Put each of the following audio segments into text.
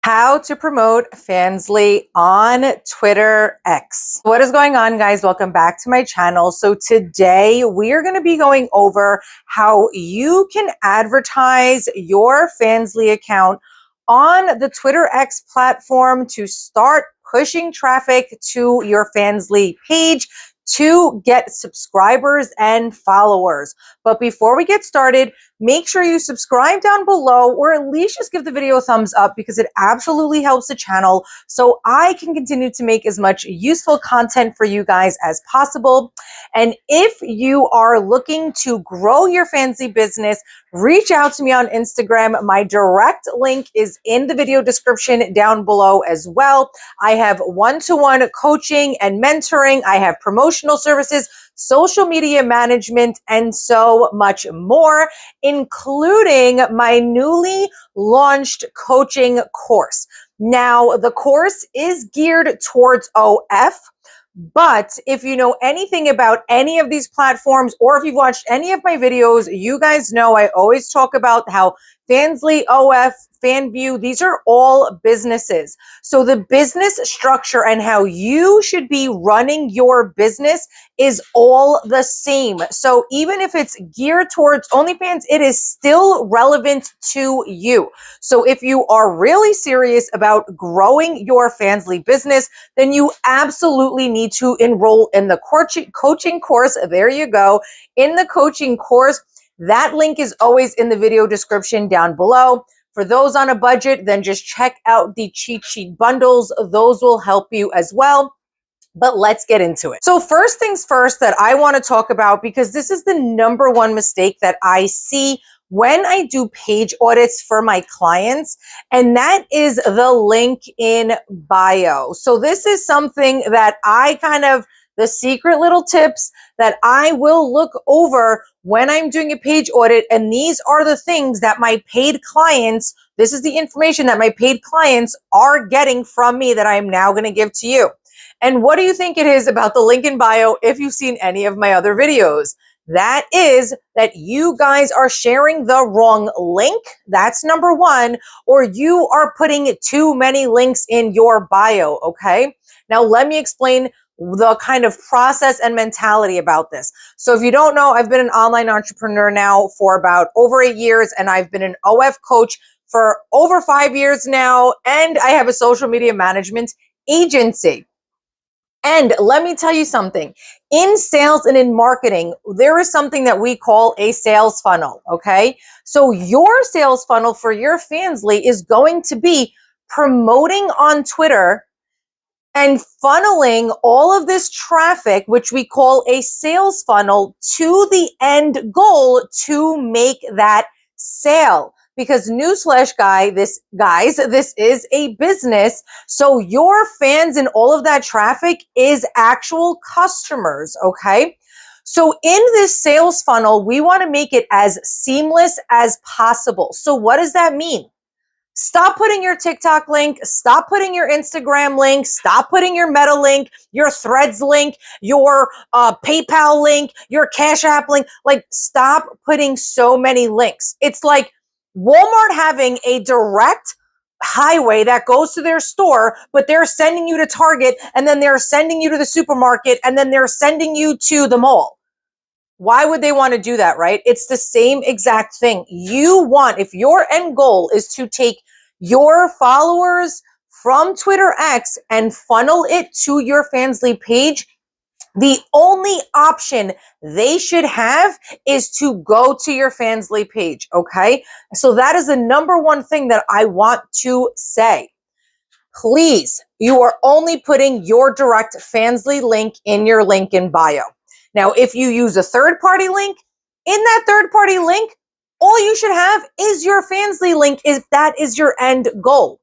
How to promote FANSLY on Twitter X. What is going on, guys? Welcome back to my channel. So today we are going to be going over how you can advertise your FANSLY account on the Twitter X platform to start pushing traffic to your FANSLY page to get subscribers and followers. But before we get started, make sure you subscribe down below, or at least just give the video a thumbs up, because it absolutely helps the channel so I can continue to make as much useful content for you guys as possible. And if you are looking to grow your FANSLY business, reach out to me on Instagram. My direct link is in the video description down below as well. I have one-to-one coaching and mentoring. I have promotional services, social media management, and so much more, including my newly launched coaching course. Now, the course is geared towards OF, but if you know anything about any of these platforms, or if you've watched any of my videos, you guys know I always talk about how FANSLY, OF, Fanvue, these are all businesses. So the business structure and how you should be running your business is all the same. So even if it's geared towards OnlyFans, it is still relevant to you. So if you are really serious about growing your FANSLY business, then you absolutely need to enroll in the coaching course. There you go. In the coaching course, that link is always in the video description down below. For those on a budget, then just check out the cheat sheet bundles. Those will help you as well. But let's get into it. So first things first that I want to talk about, because this is the number one mistake that I see when I do page audits for my clients, and that is the link in bio. So this is something that the secret little tips that I will look over when I'm doing a page audit. And these are the things that my paid clients, this is the information that my paid clients are getting from me that I am now going to give to you. And what do you think it is about the link in bio if you've seen any of my other videos? That is that you guys are sharing the wrong link. That's number one. Or you are putting too many links in your bio, okay? Now, let me explain the kind of process and mentality about this. So if you don't know, I've been an online entrepreneur now for about over 8 years, and I've been an OF coach for over 5 years now, and I have a social media management agency. And let me tell you something, in sales and in marketing, there is something that we call a sales funnel, okay? So your sales funnel for your FANSLY is going to be promoting on Twitter and funneling all of this traffic, which we call a sales funnel, to the end goal to make that sale. Because newsflash, this is a business. So your fans and all of that traffic is actual customers, okay? So in this sales funnel, we want to make it as seamless as possible. So what does that mean? Stop putting your TikTok link, stop putting your Instagram link, stop putting your Meta link, your Threads link, your PayPal link, your Cash App link. Like, stop putting so many links. It's like Walmart having a direct highway that goes to their store, but they're sending you to Target, and then they're sending you to the supermarket, and then they're sending you to the mall. Why would they want to do that, right? It's the same exact thing. If your end goal is to take your followers from Twitter X and funnel it to your FANSLY page, the only option they should have is to go to your FANSLY page, okay? So that is the number one thing that I want to say. Please, you are only putting your direct FANSLY link in your link in bio. Now, if you use a third-party link, in that third-party link, all you should have is your FANSLY link if that is your end goal.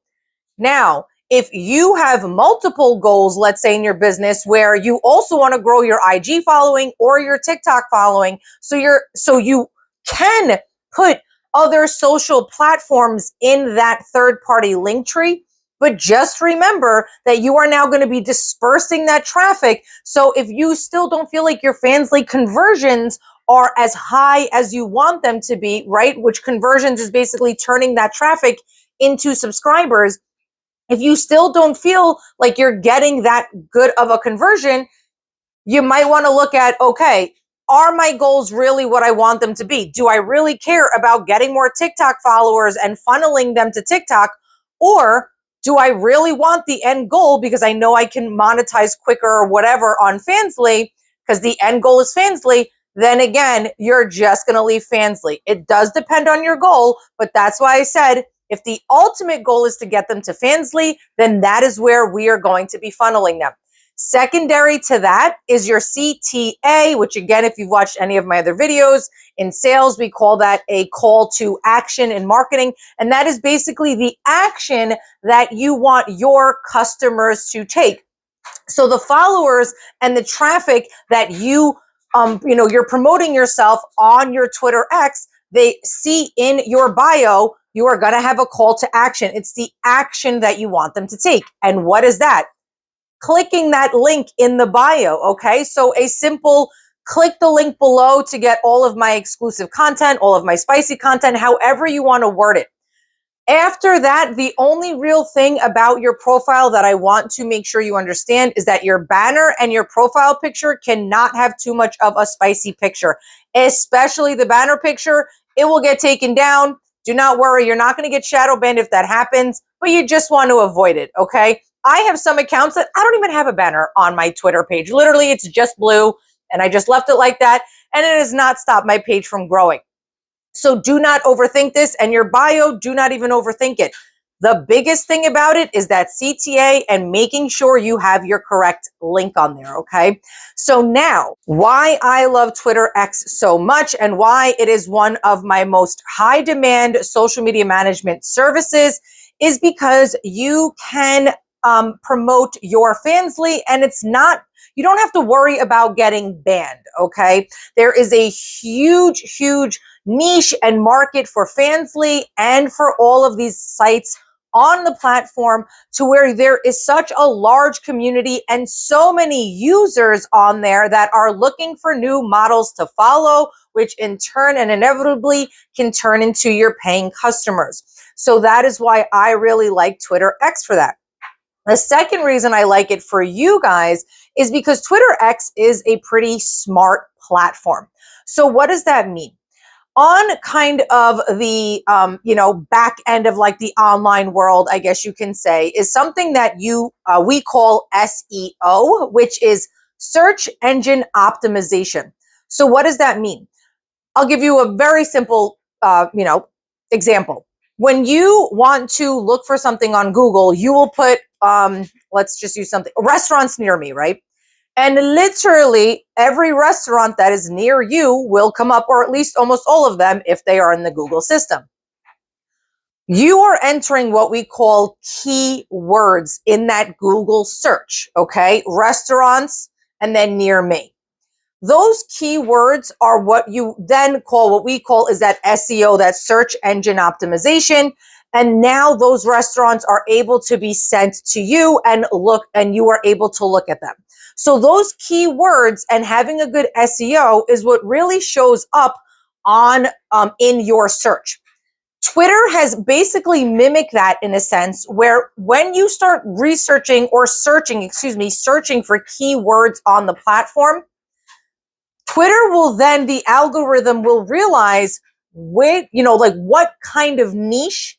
Now, if you have multiple goals, let's say in your business, where you also want to grow your IG following or your TikTok following, so you can put other social platforms in that third-party link tree. But just remember that you are now going to be dispersing that traffic. So if you still don't feel like your FANSLY conversions are as high as you want them to be, right? Which conversions is basically turning that traffic into subscribers. If you still don't feel like you're getting that good of a conversion, you might want to look at, okay, are my goals really what I want them to be? Do I really care about getting more TikTok followers and funneling them to TikTok? Or do I really want the end goal because I know I can monetize quicker or whatever on Fansly because the end goal is Fansly? Then again, you're just going to leave Fansly. It does depend on your goal, but that's why I said if the ultimate goal is to get them to Fansly, then that is where we are going to be funneling them. Secondary to that is your CTA, which again, if you've watched any of my other videos in sales, we call that a call to action in marketing. And that is basically the action that you want your customers to take. So the followers and the traffic that you're promoting yourself on your Twitter X, they see in your bio, you are going to have a call to action. It's the action that you want them to take. And what is that? Clicking that link in the bio, okay? So a simple click the link below to get all of my exclusive content, all of my spicy content, however you want to word it. After that, the only real thing about your profile that I want to make sure you understand is that your banner and your profile picture cannot have too much of a spicy picture, especially the banner picture. It will get taken down. Do not worry. You're not going to get shadow banned if that happens, but you just want to avoid it, okay? I have some accounts that I don't even have a banner on my Twitter page. Literally, it's just blue, and I just left it like that, and it has not stopped my page from growing. So do not overthink this, and your bio, do not even overthink it. The biggest thing about it is that CTA and making sure you have your correct link on there, okay? So now, why I love Twitter X so much and why it is one of my most high demand social media management services is because you can promote your Fansly, and you don't have to worry about getting banned, okay? There is a huge niche and market for Fansly and for all of these sites on the platform to where there is such a large community and so many users on there that are looking for new models to follow, which in turn and inevitably can turn into your paying customers. So that is why I really like Twitter X for that. The second reason I like it for you guys is because Twitter X is a pretty smart platform. So what does that mean? On kind of the, back end of like the online world, I guess you can say, is something that we call SEO, which is search engine optimization. So what does that mean? I'll give you a very simple, example. When you want to look for something on Google, you will put, let's just use something, restaurants near me, right? And literally every restaurant that is near you will come up, or at least almost all of them if they are in the Google system. You are entering what we call keywords in that Google search, okay? Restaurants and then near me. Those keywords are what you then call, what we call is that SEO, that search engine optimization. And now those restaurants are able to be sent to you and you are able to look at them. So those keywords and having a good SEO is what really shows up on in your search. Twitter has basically mimicked that in a sense where when you start researching or searching for keywords on the platform, Twitter will then, the algorithm will realize what kind of niche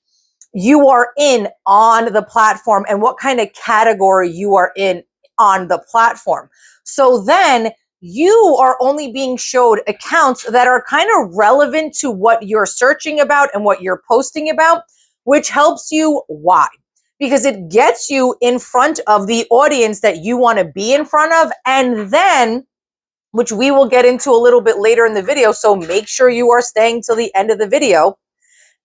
you are in on the platform and what kind of category you are in on the platform. So then you are only being showed accounts that are kind of relevant to what you're searching about and what you're posting about, which helps you. Why? Because it gets you in front of the audience that you want to be in front of, and then, which we will get into a little bit later in the video, so make sure you are staying till the end of the video.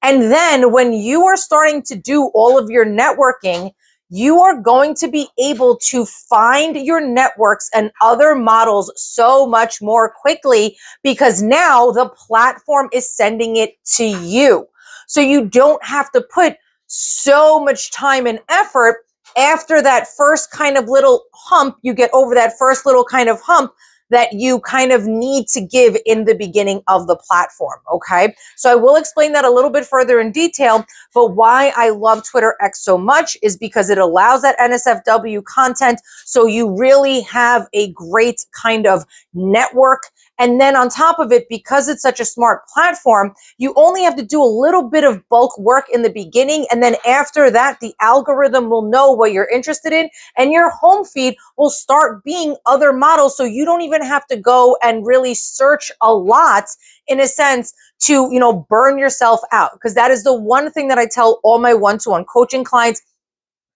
And then when you are starting to do all of your networking, you are going to be able to find your networks and other models so much more quickly because now the platform is sending it to you. So you don't have to put so much time and effort after that first kind of little hump. You get over that first little kind of hump. that you kind of need to give in the beginning of the platform, okay? So I will explain that a little bit further in detail, but why I love Twitter X so much is because it allows that NSFW content, so you really have a great kind of network. And then on top of it, because it's such a smart platform, you only have to do a little bit of bulk work in the beginning. And then after that, the algorithm will know what you're interested in and your home feed will start being other models. So you don't even have to go and really search a lot, in a sense, to, burn yourself out. Because that is the one thing that I tell all my one-to-one coaching clients.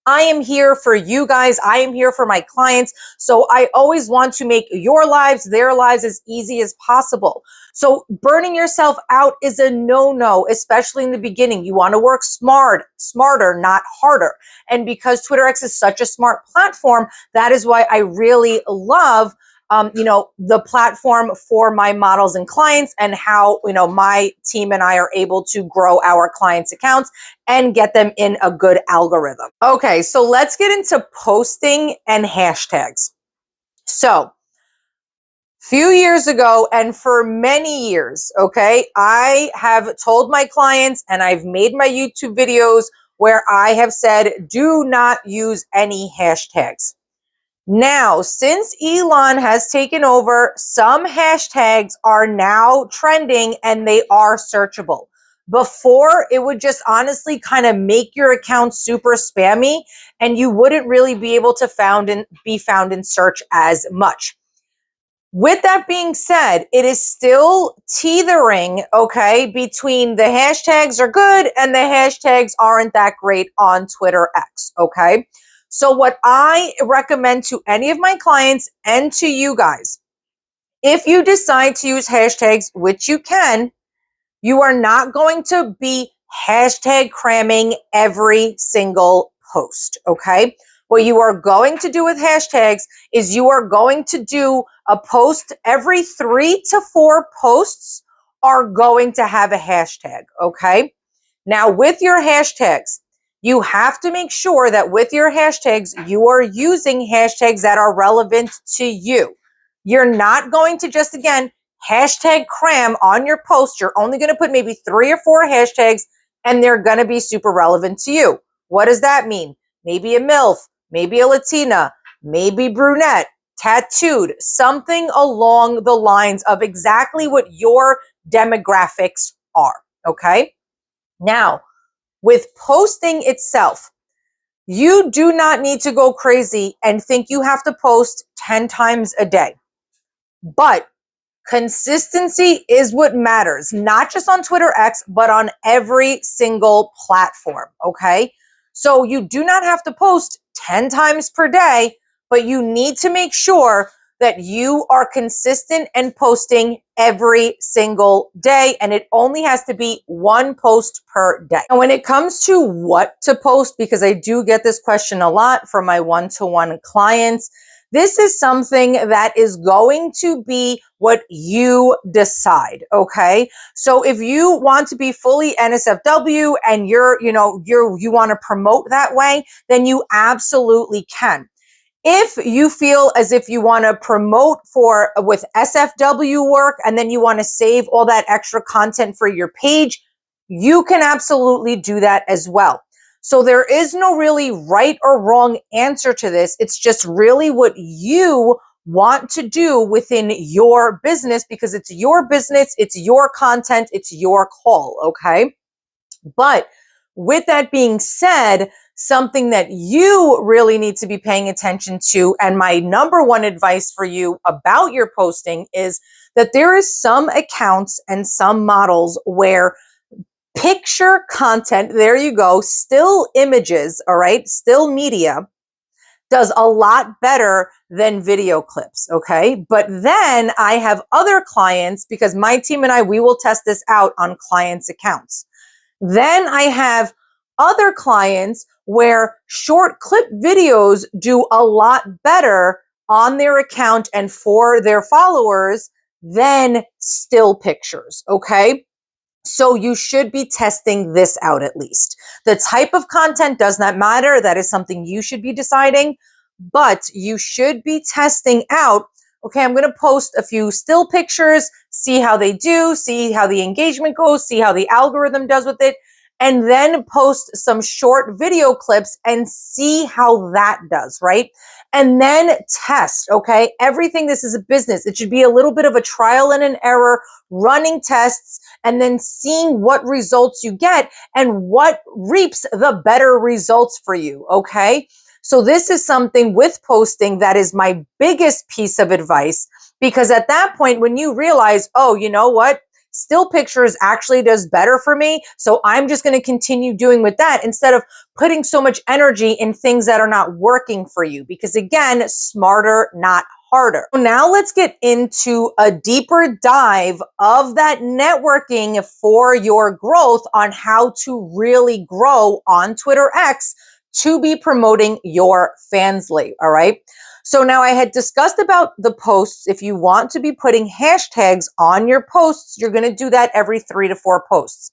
I am here for you guys. I am here for my clients. So I always want to make your lives, their lives as easy as possible. So burning yourself out is a no-no, especially in the beginning. You want to work smarter, not harder. And because Twitter X is such a smart platform, that is why I really love the platform for my models and clients, and how, my team and I are able to grow our clients' accounts and get them in a good algorithm. Okay, so let's get into posting and hashtags. So, few years ago, and for many years, okay, I have told my clients, and I've made my YouTube videos where I have said, do not use any hashtags. Now, since Elon has taken over, some hashtags are now trending and they are searchable. Before, it would just honestly kind of make your account super spammy and you wouldn't really be able to be found in search as much. With that being said, it is still teetering, okay, between the hashtags are good and the hashtags aren't that great on Twitter X, okay? So what I recommend to any of my clients and to you guys, if you decide to use hashtags, which you can, you are not going to be hashtag cramming every single post, okay? What you are going to do with hashtags is you are going to do a post every 3 to 4 posts are going to have a hashtag, okay? Now, with your hashtags, you have to make sure that with your hashtags, you are using hashtags that are relevant to you. You're not going to just, again, hashtag cram on your post. You're only going to put maybe 3 or 4 hashtags and they're going to be super relevant to you. What does that mean? Maybe a MILF, maybe a Latina, maybe brunette, tattooed, something along the lines of exactly what your demographics are, okay? Now, with posting itself, you do not need to go crazy and think you have to post 10 times a day. But consistency is what matters, not just on Twitter X, but on every single platform, okay? So you do not have to post 10 times per day, but you need to make sure that you are consistent and posting every single day, and it only has to be 1 post per day. And when it comes to what to post, because I do get this question a lot from my one-to-one clients, this is something that is going to be what you decide, okay? So if you want to be fully NSFW and you want to promote that way, then you absolutely can. If you feel as if you want to promote with SFW work and then you want to save all that extra content for your page, you can absolutely do that as well. So there is no really right or wrong answer to this. It's just really what you want to do within your business, because it's your business, it's your content, it's your call, okay? But with that being said, something that you really need to be paying attention to, and my number one advice for you about your posting, is that there is some accounts and some models where picture content, there you go, still images, all right, still media, does a lot better than video clips, okay? But then I have other clients, because my team and I, we will test this out on clients' accounts. Then I have other clients where short clip videos do a lot better on their account and for their followers than still pictures, okay? So you should be testing this out at least. The type of content does not matter. That is something you should be deciding, but you should be testing out, Okay, I'm going to post a few still pictures, see how they do, see how the engagement goes, see how the algorithm does with it, and then post some short video clips and see how that does, right? And then test, okay? Everything, this is a business. It should be a little bit of a trial and an error, running tests, and then seeing what results you get and what reaps the better results for you, okay? So this is something with posting that is my biggest piece of advice, because at that point, when you realize, oh, you know what? Still pictures actually does better for me. So I'm just going to continue doing with that instead of putting so much energy in things that are not working for you. Because again, smarter, not harder. Now let's get into a deeper dive of that networking for your growth on how to really grow on Twitter X to be promoting your Fansly. All right. So now I had discussed about the posts. If you want to be putting hashtags on your posts, you're going to do that every 3 to 4 posts.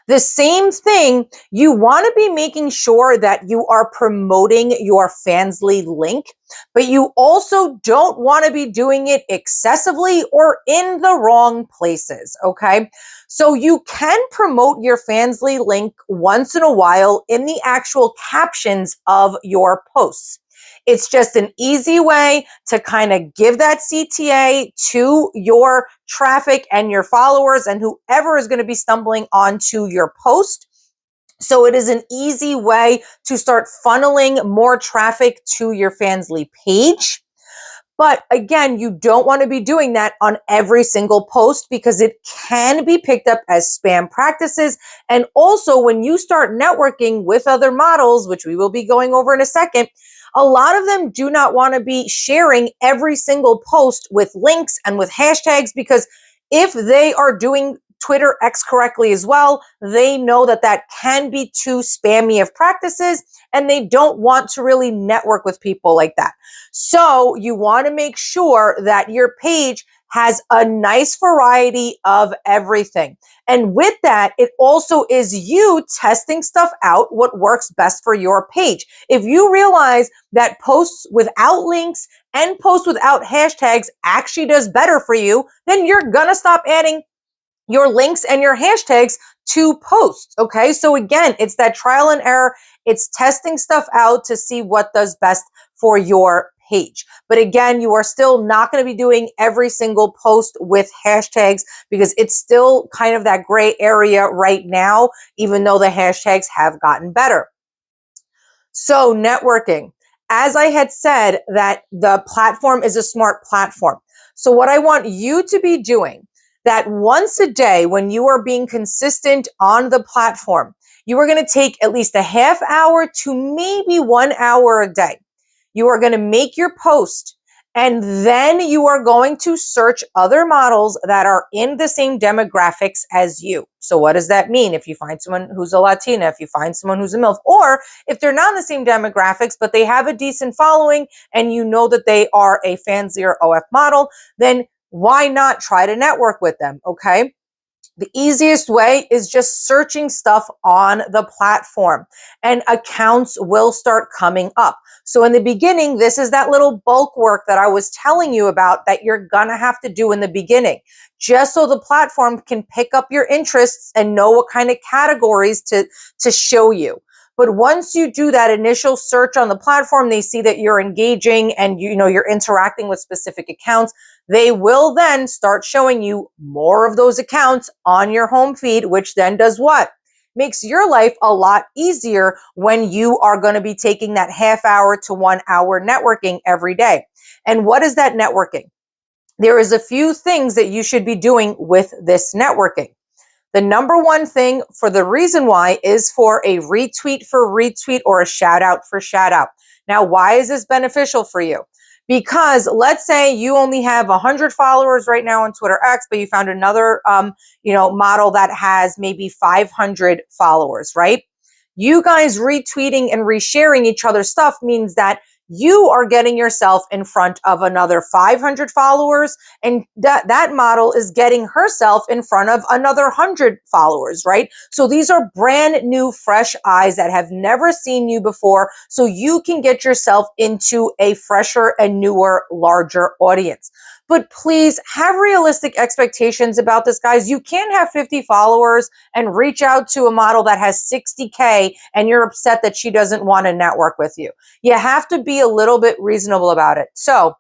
The same thing, you want to be making sure that you are promoting your Fansly link, but you also don't want to be doing it excessively or in the wrong places, okay? So you can promote your Fansly link once in a while in the actual captions of your posts. It's just an easy way to kind of give that CTA to your traffic and your followers and whoever is going to be stumbling onto your post. So it is an easy way to start funneling more traffic to your Fansly page. But again, you don't want to be doing that on every single post because it can be picked up as spam practices. And also when you start networking with other models, which we will be going over in a second, a lot of them do not want to be sharing every single post with links and with hashtags, because if they are doing Twitter X correctly as well, they know that that can be too spammy of practices and they don't want to really network with people like that. So you want to make sure that your page has a nice variety of everything. And with that, it also is you testing stuff out, what works best for your page. If you realize that posts without links and posts without hashtags actually does better for you, then you're going to stop adding your links and your hashtags to posts. Okay. So again, it's that trial and error. It's testing stuff out to see what does best for your page. But again, you are still not going to be doing every single post with hashtags because it's still kind of that gray area right now, even though the hashtags have gotten better. So networking, as I had said, that the platform is a smart platform. So what I want you to be doing, that once a day when you are being consistent on the platform, you are going to take at least a half hour to maybe 1 hour a day. You are going to make your post and then you are going to search other models that are in the same demographics as you. So what does that mean? If you find someone who's a Latina, if you find someone who's a MILF, or if they're not in the same demographics, but they have a decent following and you know that they are a Fansly or OF model, then why not try to network with them, okay? The easiest way is just searching stuff on the platform and accounts will start coming up. So in the beginning, this is that little bulk work that I was telling you about that you're gonna have to do in the beginning, just so the platform can pick up your interests and know what kind of categories to show you. But once you do that initial search on the platform, they see that you're engaging and you're interacting with specific accounts. They will then start showing you more of those accounts on your home feed, which then does what? Makes your life a lot easier when you are going to be taking that half hour to 1 hour networking every day. And what is that networking? There is a few things that you should be doing with this networking. The number one thing for the reason why is for a retweet for retweet or a shout out for shout out. Now, why is this beneficial for you? Because let's say you only have 100 followers right now on Twitter X, but you found another, model that has maybe 500 followers, right? You guys retweeting and resharing each other's stuff means that you are getting yourself in front of another 500 followers, and that model is getting herself in front of another 100 followers, right? So these are brand new, fresh eyes that have never seen you before, so you can get yourself into a fresher and newer, larger audience. But please have realistic expectations about this, guys. You can't have 50 followers and reach out to a model that has 60K and you're upset that she doesn't want to network with you. You have to be a little bit reasonable about it. So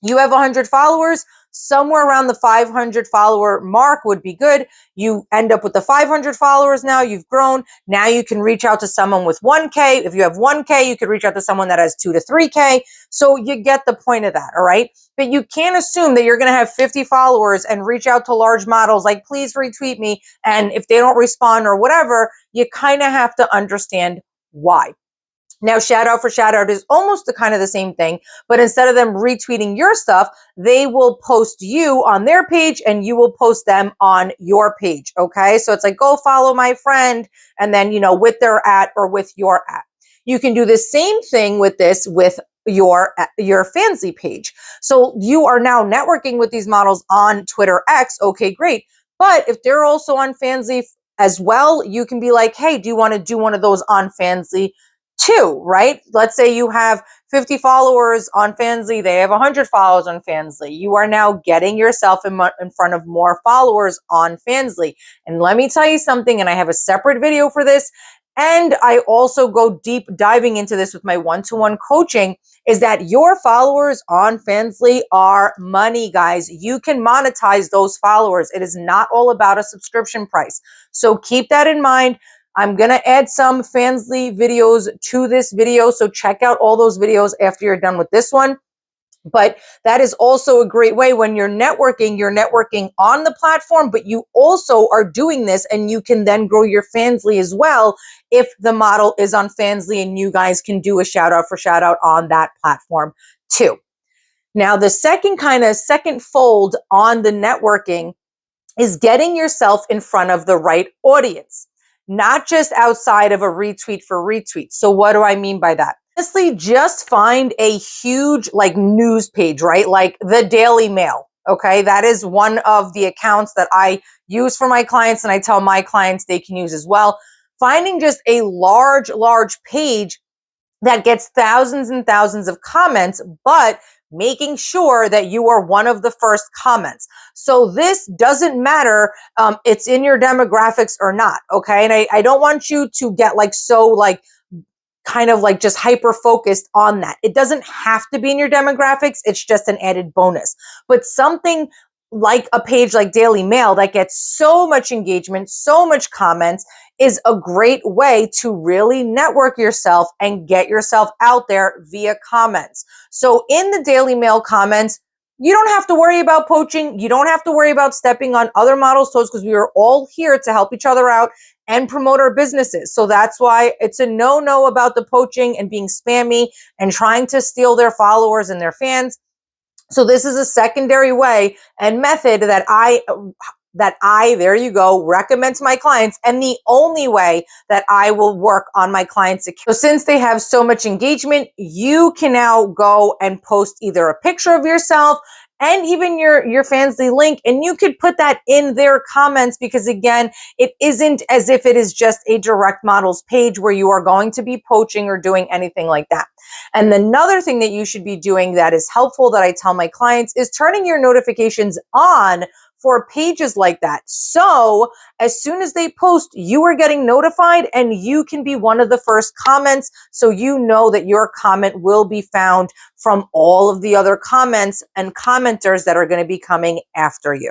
you have 100 followers, somewhere around the 500 follower mark would be good. You end up with the 500 followers now, you've grown. Now you can reach out to someone with 1K. If you have 1K, you could reach out to someone that has 2 to 3K. So you get the point of that, all right? But you can't assume that you're going to have 50 followers and reach out to large models like, please retweet me. And if they don't respond or whatever, you kind of have to understand why. Now, shout out for shout out is almost the kind of the same thing, but instead of them retweeting your stuff, they will post you on their page and you will post them on your page. Okay. So it's like, go follow my friend. And then, with their at or with your at. You can do the same thing with this with your FANSLY page. So you are now networking with these models on Twitter X. Okay, great. But if they're also on FANSLY as well, you can be like, hey, do you want to do one of those on FANSLY too, right? Let's say you have 50 followers on FANSLY, they have 100 followers on FANSLY. You are now getting yourself in front of more followers on FANSLY. And let me tell you something, and I have a separate video for this, and I also go deep diving into this with my one-to-one coaching, is that your followers on FANSLY are money, guys. You can monetize those followers. It is not all about a subscription price. So keep that in mind. I'm going to add some FANSLY videos to this video, so check out all those videos after you're done with this one. But that is also a great way when you're networking on the platform, but you also are doing this and you can then grow your FANSLY as well if the model is on FANSLY and you guys can do a shout out for shout out on that platform too. Now, the second fold on the networking is getting yourself in front of the right audience, not just outside of a retweet for retweet. So what do I mean by that? Honestly, just find a huge news page, right? Like the Daily Mail. Okay. That is one of the accounts that I use for my clients and I tell my clients they can use as well. Finding just a large page that gets thousands and thousands of comments, but making sure that you are one of the first comments. So this doesn't matter, it's in your demographics or not, okay? And I don't want you to get just hyper focused on that. It doesn't have to be in your demographics. It's just an added bonus. But something like a page like Daily Mail that gets so much engagement, so much comments, is a great way to really network yourself and get yourself out there via comments. So in the Daily Mail comments, you don't have to worry about poaching. You don't have to worry about stepping on other models' toes because we are all here to help each other out and promote our businesses. So that's why it's a no-no about the poaching and being spammy and trying to steal their followers and their fans. So this is a secondary way and method that I, there you go, recommend to my clients, and the only way that I will work on my clients' account. So since they have so much engagement, you can now go and post either a picture of yourself and even your FANSLY link, and you could put that in their comments because again, it isn't as if it is just a direct models page where you are going to be poaching or doing anything like that. And another thing that you should be doing that is helpful that I tell my clients is turning your notifications on for pages like that. So as soon as they post, you are getting notified and you can be one of the first comments. So you know that your comment will be found from all of the other comments and commenters that are going to be coming after you.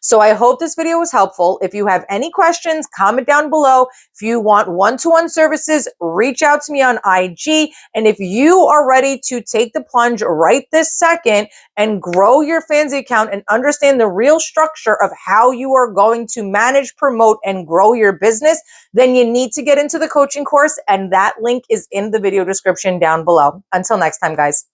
So I hope this video was helpful. If you have any questions, comment down below. If you want one-to-one services, reach out to me on IG. And if you are ready to take the plunge right this second and grow your FANSLY account and understand the real structure of how you are going to manage, promote, and grow your business, then you need to get into the coaching course, and that link is in the video description down below. Until next time, guys.